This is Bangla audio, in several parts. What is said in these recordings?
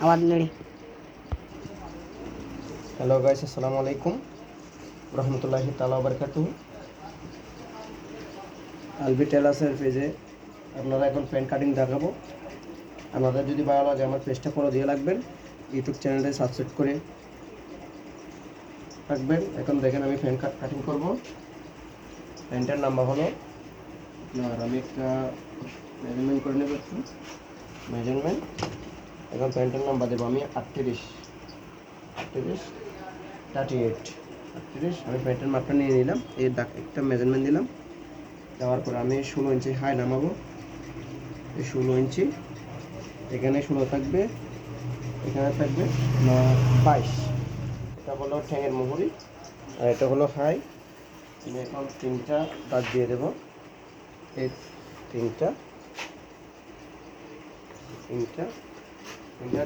আবার নেড়ে। হ্যালো গাইস, আসসালামু আলাইকুম রহমতুল্লাহি তাআলা বারাকাতুহু। আলবি টেলার্সের পেজে আপনারা এখন প্যান্ট কাটিং দেখাবো। আপনাদের যদি ভালো লাগে আমার পেজটা ফলো দিয়ে রাখবেন, ইউটিউব চ্যানেলটা সাবস্ক্রাইব করে রাখবেন। এখন দেখেন আমি প্যান্ট কাটিং করব। প্যান্টের নাম্বার হলো আপনার, আমি একটা মেজারমেন্ট করে নেব, একটু মেজারমেন্ট। এখন প্যান্টের নাম্বার দেবো আমি 38 আমি প্যান্টের মাপটা নিয়ে নিলাম, এই একটা মেজারমেন্ট দিলাম। দেওয়ার পর আমি 16 ইঞ্চি হাই নামাবো। এই 16 ইঞ্চি, এখানে 16 থাকবে, এখানে থাকবে 22। এটা হলো ঠ্যাঙের মুহুরি আর এটা হলো হাই। আমি এখন 3টা দাগ দিয়ে দেবো। এই তিনটা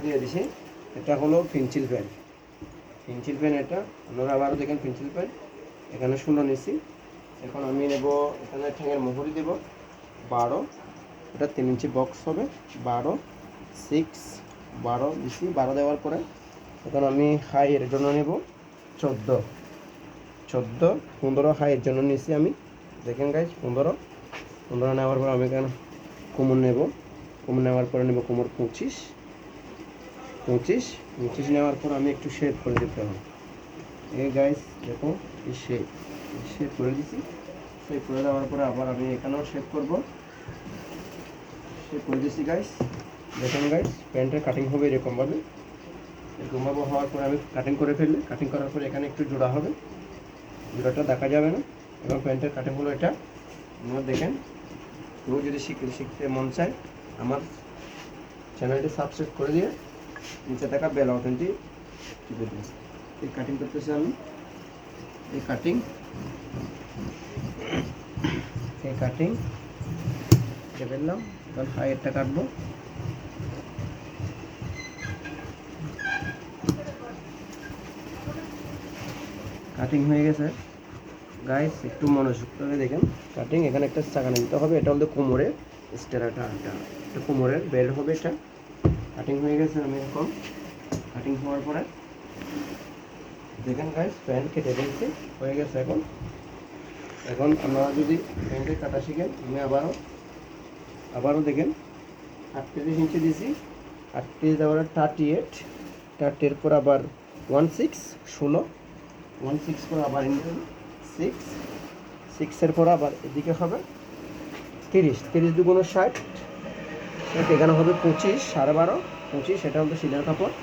দিয়ে দিছি। এটা হলো পেন্সিল পেন, এটা আপনারা আবারও দেখেন পেন্সিল পেন। এখানে 16 নিচ্ছি। এখন আমি নেব, এখানে ঠ্যাঙের মুহুরি দেব 12। এটা 3 ইঞ্চি বক্স হবে 12, 6, 12 দিছি। 12 দেওয়ার পরে এখন আমি হাই এর জন্য নেব 14, 15 হাই এর জন্য নিচ্ছি আমি। দেখেন গাইজ, 15 নেওয়ার পর আমি এখানে কোমর নেব। কোমর নেওয়ার পরে নেব কোমর 25 নেওয়ার পর আমি একটু শেপ করে দিতে হবে। এই গাইজ দেখো, এই শেপ করে দিছি। শেপ করে দেওয়ার পরে আবার আমি এখানেও শেপ করব। শেপ করে দিছি গাইজ। দেখুন গাইজ, প্যান্টের কাটিং হবে এরকমভাবে হওয়ার পরে আমি কাটিং করে ফেললে, কাটিং করার পরে এখানে একটু জোড়া হবে, জোড়াটা দেখা যাবে না। এবং প্যান্টের কাটিং হলো এটা। আপনারা দেখেন, কেউ যদি শিখতে মন চায় আমার চ্যানেলটি সাবস্ক্রাইব করে দিয়ে নিচে থাকা বেল আইকনটি টিপে দিন। এই কাটিং করতেছি আমি। এই কাটিং ফেললাম। এখন হাইয়েরটা কাটবো। কাটিং হয়ে গেছে গাইস, একটু মনোযোগ করে দেখেন। কাটিং, এখানে একটা চাকা নিতে হবে। এটা হলো কোমরের স্টেরাটা, এটা কোমরের বেল্ট হবে। এটা কাটিং হয়ে গেছে। আমি এখন কাটিং হওয়ার পরে দেখেন গাইস, প্যান্ট কেটে দিয়েছি, হয়ে গেছে। এখন আপনারা যদি প্যান্টের কাটা শিখেন, আমি আবারও দেখেন 38 ইঞ্চি দিয়েছি। 38 দেওয়ার 38 পর আবার 16 পর আবার 6 পর আবার এদিকে হবে 30 দুগুণো 60। এখানে হবে 25, 12.5, 25। এটা হলো সিলার কাপড়।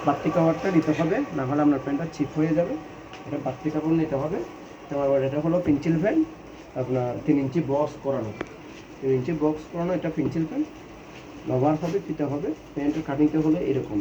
বাড়তি কাপড়টা নিতে হবে, না হলে আপনার প্যান্টটা চিপ হয়ে যাবে। এটা বাড়তি কাপড় নিতে হবে। তোমার এটা হলো পেন্সিল প্যান্ট, আপনার 3 ইঞ্চি বক্স করানো। এটা পেন্সিল প্যান্ট ব্যবহার হবে, ফিতে হবে। প্যান্টের কাটিংটা হলো এরকম।